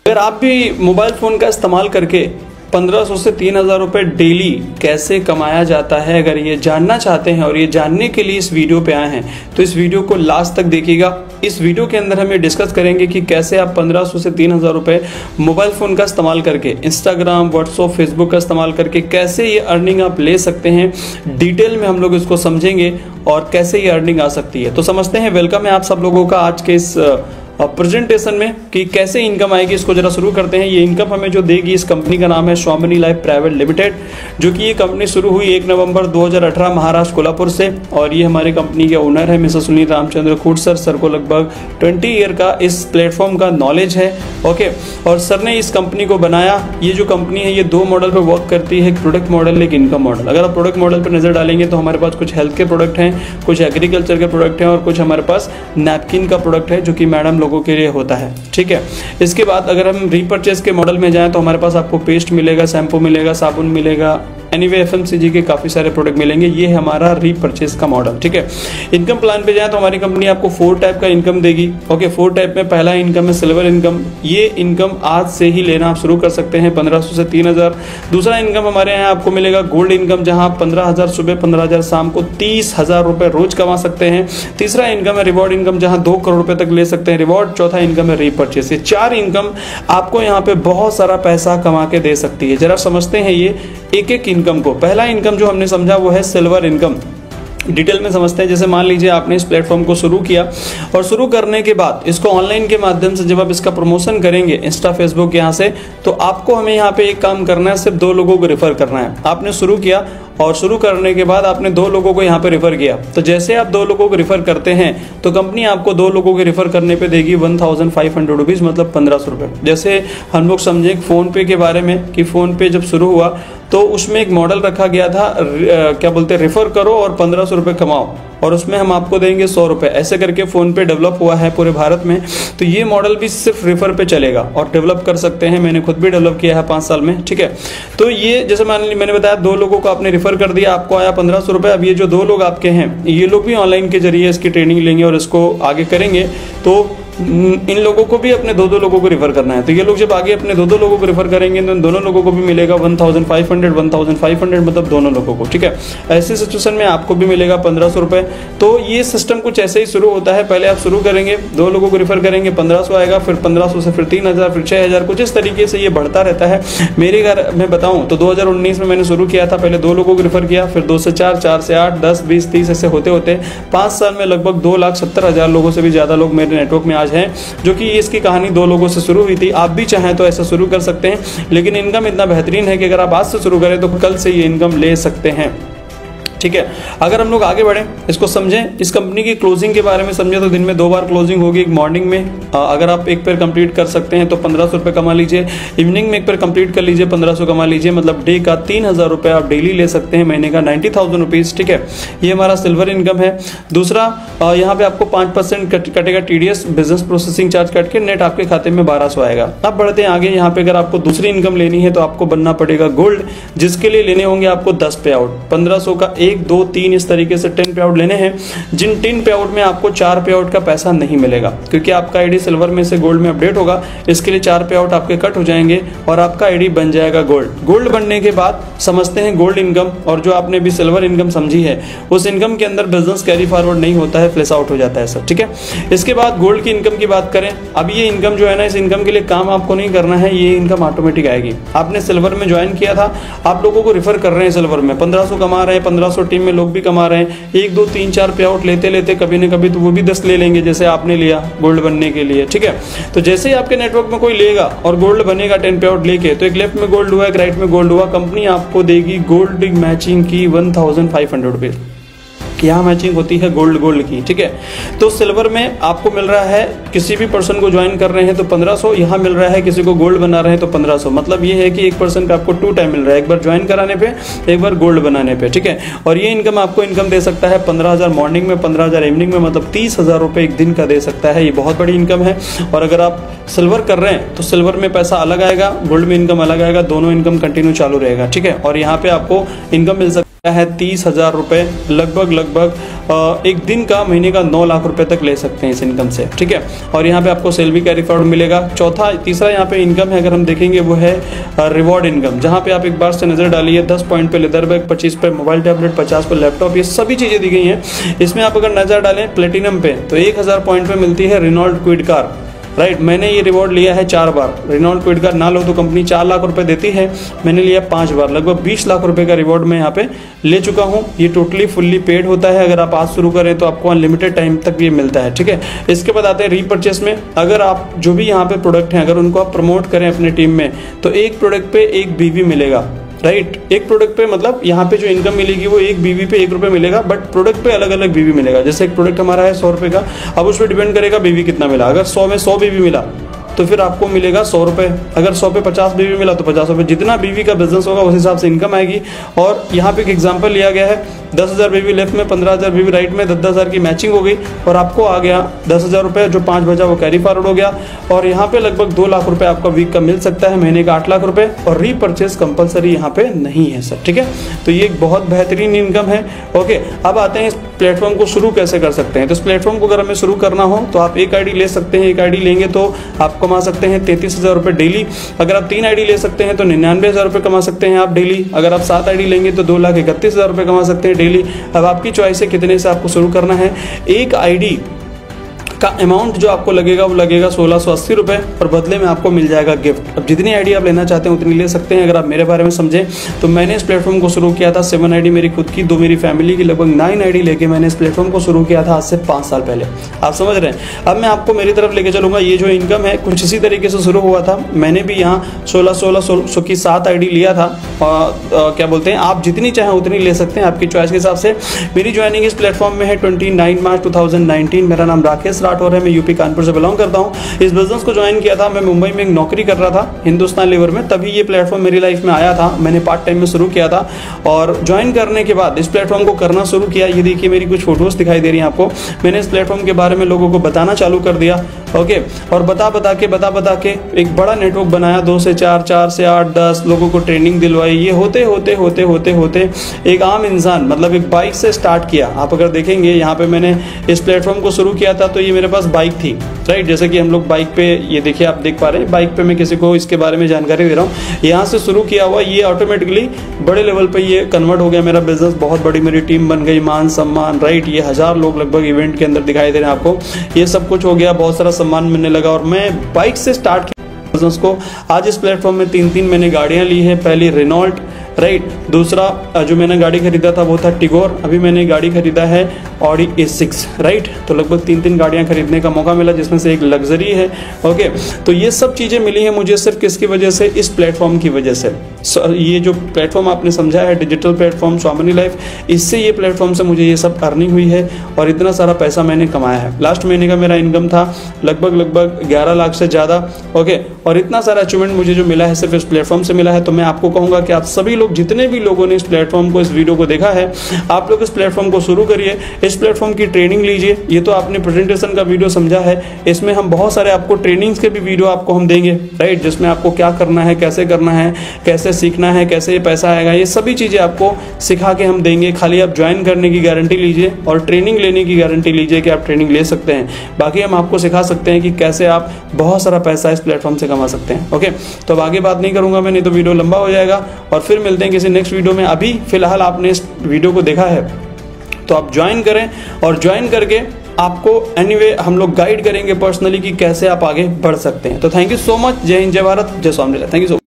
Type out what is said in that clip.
अगर आप भी मोबाइल फ़ोन का इस्तेमाल करके 1500 से 3000 रुपये डेली कैसे कमाया जाता है, अगर ये जानना चाहते हैं और ये जानने के लिए इस वीडियो पे आए हैं तो इस वीडियो को लास्ट तक देखिएगा। इस वीडियो के अंदर हम ये डिस्कस करेंगे कि कैसे आप 1500 से 3000 रुपये मोबाइल फ़ोन का इस्तेमाल करके, इंस्टाग्राम, व्हाट्सएप, फेसबुक का इस्तेमाल करके कैसे ये अर्निंग आप ले सकते हैं। डिटेल में हम लोग इसको समझेंगे और कैसे ये अर्निंग आ सकती है। तो समझते हैं। वेलकम है आप सब लोगों का आज के इस प्रेजेंटेशन में कि कैसे इनकम आएगी। इसको जरा शुरू करते हैं। ये इनकम हमें जो देगी, इस कंपनी का नाम है स्वामिनी लाइफ प्राइवेट लिमिटेड, जो कि ये कंपनी शुरू हुई 1 नवंबर 2018 महाराष्ट्र कोल्हापुर से। और ये हमारी कंपनी के ओनर है मिस्टर सुनील रामचंद्र खूट सर को लगभग 20 ईयर का इस प्लेटफॉर्म का नॉलेज है। ओके, और सर ने इस कंपनी को बनाया। ये जो कंपनी है ये 2 मॉडल पर वर्क करती है, एक प्रोडक्ट मॉडल, एक इनकम मॉडल। अगर आप प्रोडक्ट मॉडल पर नजर डालेंगे तो हमारे पास कुछ हेल्थ के प्रोडक्ट हैं, कुछ एग्रीकल्चर के प्रोडक्ट हैं और कुछ हमारे पास नैपकिन का प्रोडक्ट है जो कि मैडम लोगों के लिए होता है। ठीक है। इसके बाद अगर हम रीपर्चेज के मॉडल में जाएं तो हमारे पास आपको पेस्ट मिलेगा, शैम्पू मिलेगा, साबुन मिलेगा, एनीवे एफएमसीजी के काफ़ी सारे प्रोडक्ट मिलेंगे। ये है हमारा रीपर्चेज का मॉडल। ठीक है। इनकम प्लान पे जाए तो हमारी कंपनी आपको 4 टाइप का इनकम देगी। ओके, 4 टाइप में पहला इनकम है सिल्वर इनकम। ये इनकम आज से ही लेना आप शुरू कर सकते हैं 1500 से 3000। दूसरा इनकम हमारे यहाँ आपको मिलेगा गोल्ड इनकम, जहाँ आप 15000 सुबह, 15000 शाम को 30,000 रुपये रोज कमा सकते हैं। तीसरा इनकम है रिवॉर्ड इनकम, जहाँ 2 करोड़ रुपए तक ले सकते हैं रिवॉर्ड। चौथा इनकम है रीपर्चेज। ये 4 इनकम आपको यहाँ पे बहुत सारा पैसा कमा के दे सकती है। जरा समझते हैं ये एक एक इनकम को। पहला इनकम जो हमने समझा वो है सिल्वर इनकम। डिटेल में समझते हैं। जैसे मान लीजिए आपने इस प्लेटफॉर्म को शुरू किया और शुरू करने के बाद इसको ऑनलाइन के माध्यम से जब आप इसका प्रमोशन करेंगे इंस्टा, फेसबुक यहाँ से, तो आपको हमें यहाँ पे एक काम करना है, सिर्फ 2 लोगों को रेफर करना है। आपने शुरू किया और शुरू करने के बाद आपने 2 लोगों को यहाँ पे रेफर किया, तो जैसे आप 2 लोगों को रेफर करते हैं तो कंपनी आपको 2 लोगों के रेफर करने पे देगी 1500 रुपीज़, मतलब 1500 रुपये। जैसे हम लोग समझे फोन पे के बारे में कि फोन पे जब शुरू हुआ तो उसमें एक मॉडल रखा गया था, क्या बोलते हैं, रेफर करो और 1500 रुपये कमाओ, और उसमें हम आपको देंगे 100 रुपये। ऐसे करके फोन पे डेवलप हुआ है पूरे भारत में। तो ये मॉडल भी सिर्फ रेफर पे चलेगा और डेवलप कर सकते हैं। मैंने खुद भी डेवलप किया है 5 साल में। ठीक है। तो ये जैसे मैंने बताया 2 लोगों को आपने रेफर कर दिया, आपको आया 1500 रुपये। अब ये जो 2 लोग आपके हैं ये लोग भी ऑनलाइन के जरिए इसकी ट्रेनिंग लेंगे और इसको आगे करेंगे। तो इन लोगों को भी अपने 2 लोगों को रेफर करना है। तो ये लोग जब आगे अपने 2 लोगों को रेफर करेंगे तो इन दोनों लोगों को भी मिलेगा 1500 मतलब दोनों लोगों को। ठीक है। ऐसी सिचुएशन में आपको भी मिलेगा 1500 रुपये। तो ये सिस्टम कुछ ऐसे ही शुरू होता है। पहले आप शुरू करेंगे, 2 लोगों को रेफर करेंगे, 1500 आएगा, फिर 1500 से फिर 3000, फिर 6000, कुछ इस तरीके से ये बढ़ता रहता है। मेरे घर में बताऊं तो 2019 में मैंने शुरू किया था। पहले 2 लोगों को रेफर किया, फिर 2 से 4, 4 से 8, 10, 20, 30 ऐसे होते होते 5 साल में लगभग 2,70,000 लोगों से भी ज़्यादा लोग मेरे नेटवर्क में आज हैं, जो कि इसकी कहानी 2 लोगों से शुरू हुई थी। आप भी चाहें तो ऐसा शुरू कर सकते हैं, लेकिन इनकम इतना बेहतरीन है कि अगर आप आज से शुरू करें तो कल से ये इनकम ले सकते हैं। ठीक है। अगर हम लोग आगे बढ़ें, इसको समझें, इस कंपनी की क्लोजिंग के बारे में समझें तो दिन में 2 बार क्लोजिंग होगी। एक मॉर्निंग में अगर आप एक पेयर कंप्लीट कर सकते हैं तो 1500 रुपये कमा लीजिए। इवनिंग में एक पेयर कंप्लीट कर लीजिए, 1500 कमा लीजिए, मतलब डे का 3000 रुपये आप डेली ले सकते हैं, महीने का 90,000 रुपीज़। ठीक है। ये हमारा सिल्वर इनकम है। दूसरा, यहाँ पे आपको 5% कटेगा TDS, business processing charge cut के, नेट आपके खाते में 1200 आएगा। अब बढ़ते हैं आगे। यहाँ पे अगर आपको दूसरी इनकम लेनी है तो आपको बनना पड़ेगा गोल्ड, जिसके लिए लेने होंगे आपको 10 पे आउट। 1500 का 1, 2, 3 इस तरीके से 10 पे आउट लेने हैं, जिन 10 पे आउट में आपको 4 पे आउट का पैसा नहीं मिलेगा, क्योंकि आपका आईडी सिल्वर में से गोल्ड में अपडेट होगा। इसके लिए 4 पे आउट आपके कट हो जाएंगे और आपका आईडी बन जाएगा गोल्ड। गोल्ड बनने के बाद समझते हैं गोल्ड इनकम, और जो आपने भी सिल्वर इनकम समझी है उस इनकम के अंदर बिजनेस कैरी फॉरवर्ड नहीं होता है, फ्लैश आउट हो जाता है सर। ठीक है। इसके बाद गोल्ड की इनकम की बात करें। अब ये इनकम जो है ना, इस इनकम के लिए काम आपको नहीं करना है, ये इनकम ऑटोमेटिक आएगी। आपने सिल्वर में ज्वाइन किया था, आप लोगों को रेफर कर रहे हैं सिल्वर में, 1500 कमा रहे हैं, 1500 टीम में लोग भी कमा रहे हैं। 1, 2, 3, 4 पे आउट लेते लेते कभी न कभी तो वो भी 10 ले लेंगे, जैसे आपने लिया गोल्ड बनने के लिए। ठीक है। तो जैसे ही आपके नेटवर्क में कोई लेगा और गोल्ड बनेगा 10 पे आउट लेके, तो एक लेफ्ट में गोल्ड हुआ, एक राइट में गोल्ड हुआ, कंपनी आपको देगी गोल्ड मैचिंग की 1500 रुपीज़। यहाँ मैचिंग होती है गोल्ड की। ठीक है। तो सिल्वर में आपको मिल रहा है, किसी भी पर्सन को ज्वाइन कर रहे हैं तो 1500, यहाँ मिल रहा है किसी को गोल्ड बना रहे हैं तो 1500। मतलब ये है कि एक पर्सन का आपको 2 टाइम मिल रहा है, एक बार ज्वाइन कराने पे, एक बार गोल्ड बनाने पे। ठीक है। और ये इनकम आपको इनकम दे सकता है 15,000 मॉर्निंग में, 15,000 इवनिंग में, मतलब 30,000 रुपये एक दिन का दे सकता है। ये बहुत बड़ी इनकम है। और अगर आप सिल्वर कर रहे हैं तो सिल्वर में पैसा अलग आएगा, गोल्ड में इनकम अलग आएगा, दोनों इनकम कंटिन्यू चालू रहेगा। ठीक है। और यहाँ पे आपको इनकम मिल सकता है है 30,000 रुपये, लगभग एक दिन का, महीने का 9 लाख रुपए तक ले सकते हैं इस इनकम से, ठीक है। और यहाँ पे आपको सैलरी कैरी फॉरवर्ड मिलेगा। तीसरा यहाँ पे इनकम है, अगर हम देखेंगे वो है रिवॉर्ड इनकम, जहाँ पे आप एक बार से नजर डालिए, 10 पॉइंट पे लेदर बैग, 25 पे मोबाइल टैबलेट, 50 पे लैपटॉप, ये सभी चीजें दी गई हैं। इसमें आप अगर नजर डालें प्लेटिनम पे तो 1000 पॉइंट पे मिलती है रेनॉल्ट क्विड कार, राइट। मैंने ये रिवॉर्ड लिया है 4 बार। रेनॉल्ट क्विड कार ना लो तो कंपनी 4 लाख रुपए देती है, मैंने लिया 5 बार, लगभग 20 लाख रुपए का रिवॉर्ड मैं यहाँ पे ले चुका हूँ। ये टोटली फुल्ली पेड होता है, अगर आप आज शुरू करें तो आपको अनलिमिटेड टाइम तक ये मिलता है, ठीक है। इसके बाद आते हैं रीपर्चेस में। अगर आप जो भी यहाँ पे प्रोडक्ट हैं, अगर उनको आप प्रमोट करें अपने टीम में तो एक प्रोडक्ट पे एक बीवी मिलेगा, राइट। एक प्रोडक्ट पे मतलब यहाँ पे जो इनकम मिलेगी वो एक बीवी पे 1 रुपये मिलेगा, बट प्रोडक्ट पे अलग अलग बीवी मिलेगा। जैसे एक प्रोडक्ट हमारा है 100 रुपये का, अब उस पर डिपेंड करेगा बीवी कितना मिला। अगर 100 में 100 बीवी मिला तो फिर आपको मिलेगा 100 रुपये, अगर 100 पे 50 बीवी मिला तो 50 रुपये, जितना बीवी का बिजनेस होगा उस हिसाब से इनकम आएगी। और यहाँ पे एक एग्जांपल लिया गया है, 10,000 बीवी लेफ्ट में, 15,000 बीवी राइट में, 10,000 की मैचिंग हो गई और आपको आ गया 10,000 रुपये, जो 5 बचा वो कैरी फॉरवर्ड हो गया। और यहाँ पे लगभग 2 लाख रुपये आपका वीक का मिल सकता है, महीने का 8 लाख रुपये, और रीपर्चेस कंपलसरी यहाँ पे नहीं है सर, ठीक है। तो ये एक बहुत बेहतरीन इनकम है। ओके, अब आते हैं इस प्लेटफॉर्म को शुरू कैसे कर सकते हैं। तो इस प्लेटफॉर्म को अगर हमें शुरू करना हो तो आप एक आईडी ले सकते हैं, एक आईडी लेंगे तो आप कमा सकते हैं 33,000 रुपये डेली। अगर आप 3 आईडी ले सकते हैं तो 99,000 रुपये कमा सकते हैं आप डेली। अगर आप 7 आईडी लेंगे तो 2,31,000 रुपये कमा सकते हैं डेली। अब आपकी चॉइस है कितने से आपको शुरू करना है। एक आईडी का अमाउंट जो आपको लगेगा वो लगेगा 1680 रुपये, और बदले में आपको मिल जाएगा गिफ्ट। अब जितनी आईडी आप लेना चाहते हैं उतनी ले सकते हैं। अगर आप मेरे बारे में समझें तो मैंने इस प्लेटफॉर्म को शुरू किया था 7 आईडी मेरी खुद की, 2 मेरी फैमिली की, लगभग 9 आईडी लेके मैंने इस प्लेटफॉर्म को शुरू किया था आज से 5 साल पहले। आप समझ रहे हैं। अब मैं आपको मेरी तरफ लेके चलूंगा। ये जो इनकम है कुछ इसी तरीके से शुरू हुआ था। मैंने भी यहाँ 16 की 7 आईडी लिया था। क्या बोलते हैं, आप जितनी चाहें उतनी ले सकते हैं आपकी चॉइस के हिसाब से। मेरी ज्वाइनिंग इस प्लेटफॉर्म में है 29 मार्च 2019। मेरा नाम राकेश राठौर है, मैं यूपी कानपुर से बिलोंग करता हूँ। इस बिजनेस को ज्वाइन किया था मैं मुंबई में, एक नौकरी कर रहा था हिंदुस्तान लीवर में, तभी ये प्लेटफॉर्म मेरी लाइफ में आया था। मैंने पार्ट टाइम में शुरू किया था और ज्वाइन करने के बाद इस प्लेटफॉर्म को करना शुरू किया। ये देखिए मेरी कुछ फोटोज दिखाई दे रही हैं आपको। मैंने इस प्लेटफॉर्म के बारे में लोगों को बताना चालू कर दिया, ओके। और बता बता के एक बड़ा नेटवर्क बनाया, 2 से 4, 4 से 8, 10 लोगों को ट्रेनिंग दिलवाई। ये होते होते एक आम इंसान, मतलब एक बाइक से स्टार्ट किया। आप अगर देखेंगे यहाँ पे मैंने इस प्लेटफॉर्म को शुरू किया था तो ये मेरे पास बाइक थी, राइट। जैसे कि हम लोग बाइक पे, ये देखिए आप देख पा रहे हैं, बाइक पे मैं किसी को इसके बारे में जानकारी दे रहा हूँ। यहाँ से शुरू किया हुआ ये ऑटोमेटिकली बड़े लेवल पे ये कन्वर्ट हो गया मेरा बिजनेस। बहुत बड़ी मेरी टीम बन गई, मान सम्मान, राइट। ये 1000 लोग लगभग इवेंट के अंदर दिखाई दे रहे हैं आपको। ये सब कुछ हो गया, बहुत सारा सम्मान मिलने लगा और मैं बाइक से स्टार्ट किया बिजनेस को। आज इस प्लेटफॉर्म में 3 मैंने गाड़ियां ली है। पहली रेनॉल्ट, राइट। दूसरा जो मैंने गाड़ी खरीदा था वो था टिगोर। अभी मैंने गाड़ी खरीदा है ऑडी A6, राइट। तो लगभग 3 गाड़ियां खरीदने का मौका मिला, जिसमें से एक लग्जरी है, ओके। तो ये सब चीज़ें मिली हैं मुझे सिर्फ किसकी वजह से, इस प्लेटफॉर्म की वजह से। ये जो प्लेटफॉर्म आपने समझा है डिजिटल प्लेटफॉर्म स्वामिनी लाइफ, इससे ये प्लेटफॉर्म से मुझे ये सब अर्निंग हुई है और इतना सारा पैसा मैंने कमाया है। लास्ट महीने का मेरा इनकम था लगभग 11 लाख से ज़्यादा, ओके। और इतना सारा अचीवमेंट मुझे जो मिला है सिर्फ इस प्लेटफॉर्म से मिला है। तो मैं आपको कहूँगा कि आप सभी लोग, जितने भी लोगों ने इस प्लेटफॉर्म को, इस वीडियो को देखा है, आप लोग इस प्लेटफॉर्म को शुरू करिए, इस प्लेटफॉर्म की ट्रेनिंग लीजिए। ये तो आपने प्रेजेंटेशन का वीडियो समझा है, इसमें हम बहुत सारे आपको ट्रेनिंग्स के भी वीडियो आपको हम देंगे, राइट। जिसमें आपको क्या करना है, कैसे करना है, कैसे सीखना है, कैसे ये पैसा आएगा, ये सभी चीज़ें आपको सिखा के हम देंगे। खाली आप ज्वाइन करने की गारंटी लीजिए और ट्रेनिंग लेने की गारंटी लीजिए कि आप ट्रेनिंग ले सकते हैं। बाकी हम आपको सिखा सकते हैं कि कैसे आप बहुत सारा पैसा इस प्लेटफॉर्म से कमा सकते हैं, ओके। तो अब आगे बात नहीं करूंगा मैं, नहीं तो वीडियो लंबा हो जाएगा। और फिर मिलते हैं किसी नेक्स्ट वीडियो में। अभी फिलहाल आपने इस वीडियो को देखा है तो आप ज्वाइन करें, और ज्वाइन करके आपको एनीवे हम लोग गाइड करेंगे पर्सनली कि कैसे आप आगे बढ़ सकते हैं। तो थैंक यू सो मच। जय हिंद, जय भारत, जय Swaminarayan. Thank you so much.